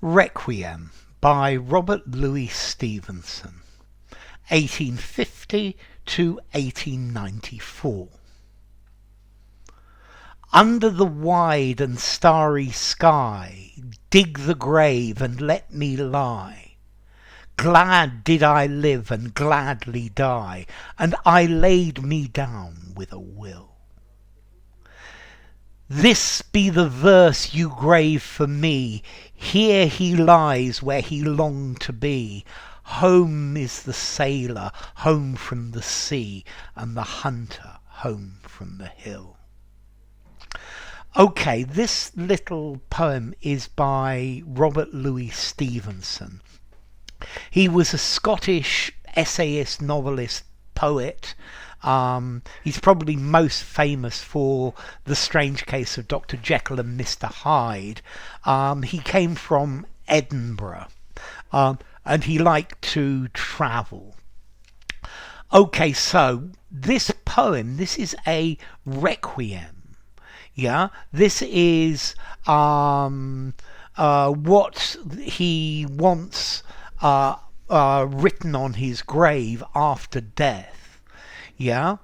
Requiem by Robert Louis Stevenson, 1850 to 1894. Under the wide and starry sky, dig the grave and let me lie. Glad did I live and gladly die, and I laid me down with a will. This be the verse you grave for me. Here he lies where he longed to be. Home is the sailor, home from the sea, and the hunter, home from the hill. Okay, this little poem is by Robert Louis Stevenson. He was a Scottish essayist, novelist, poet. He's probably most famous for The Strange Case of Dr. Jekyll and Mr. Hyde. He came from Edinburgh, and he liked to travel. Okay, so this poem, this is a requiem. Yeah, this is what he wants written on his grave after death. Yeah,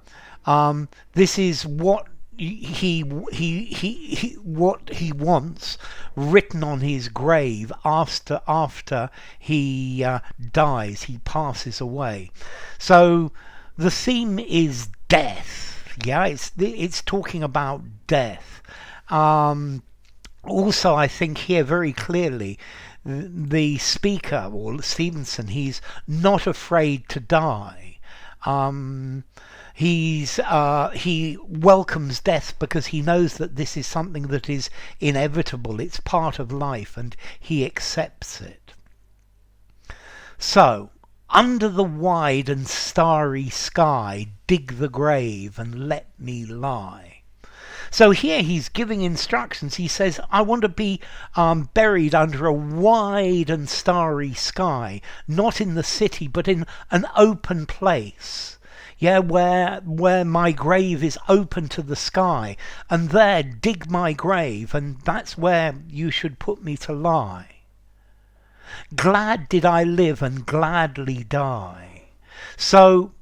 this is what what he wants written on his grave after he dies, he passes away. So the theme is death. Yeah, it's talking about death. Also, I think here very clearly, the speaker, or Stevenson, he's not afraid to die. He welcomes death because he knows that this is something that is inevitable. It's part of life, and he accepts it. So, under the wide and starry sky, dig the grave and let me lie. So here he's giving instructions. He says, I want to be buried under a wide and starry sky, not in the city, but in an open place. Yeah, where my grave is open to the sky, and there dig my grave, and that's where you should put me to lie. Glad did I live and gladly die. So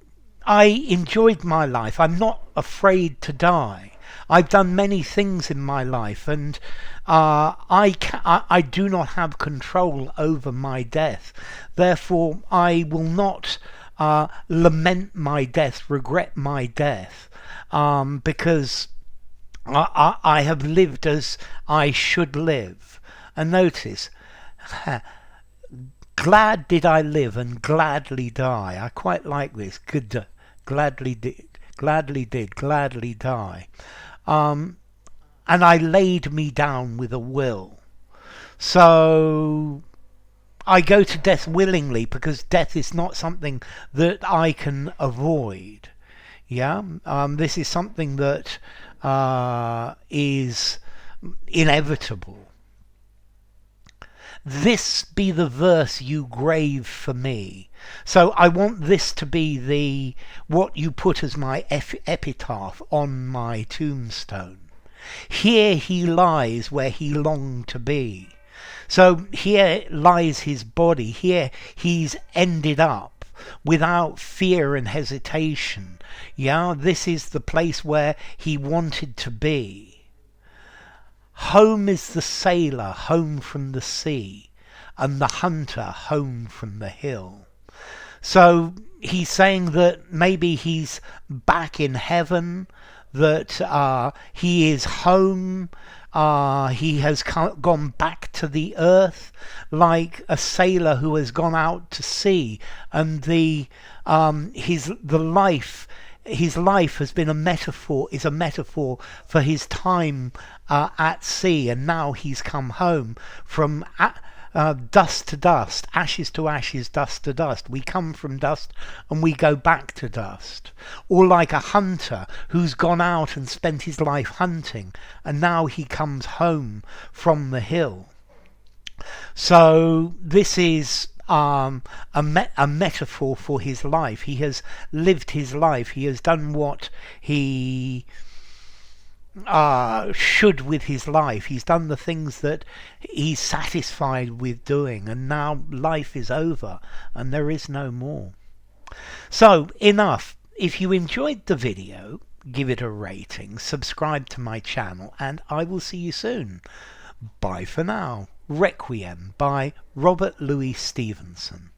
I enjoyed my life. I'm not afraid to die. I've done many things in my life, and I do not have control over my death. Therefore, I will not lament my death, regret my death, because I have lived as I should live. And notice, glad did I live and gladly die. I quite like this. Good, gladly die. And I laid me down with a will. So I go to death willingly, because death is not something that I can avoid. Yeah, this is something that is inevitable. This be the verse you grave for me. So I want this to be what you put as my epitaph on my tombstone. Here he lies where he longed to be. So here lies his body. Here he's ended up without fear and hesitation. Yeah, this is the place where he wanted to be. Home is the sailor, home from the sea, and the hunter, home from the hill. So he's saying that maybe he's back in heaven, that he is home, he has gone back to the earth, like a sailor who has gone out to sea, and his life has been is a metaphor for his time at sea, and now he's come home from dust to dust, ashes to ashes, dust to dust. We come from dust and we go back to dust. Or like a hunter who's gone out and spent his life hunting, and now he comes home from the hill. So this is a metaphor for his life. He has lived his life. He has done what he should with his life. He's done the things that he's satisfied with doing, and now life is over and there is no more. So enough. If you enjoyed the video, give it a rating, subscribe to my channel, and I will see you soon. Bye for now. Requiem by Robert Louis Stevenson.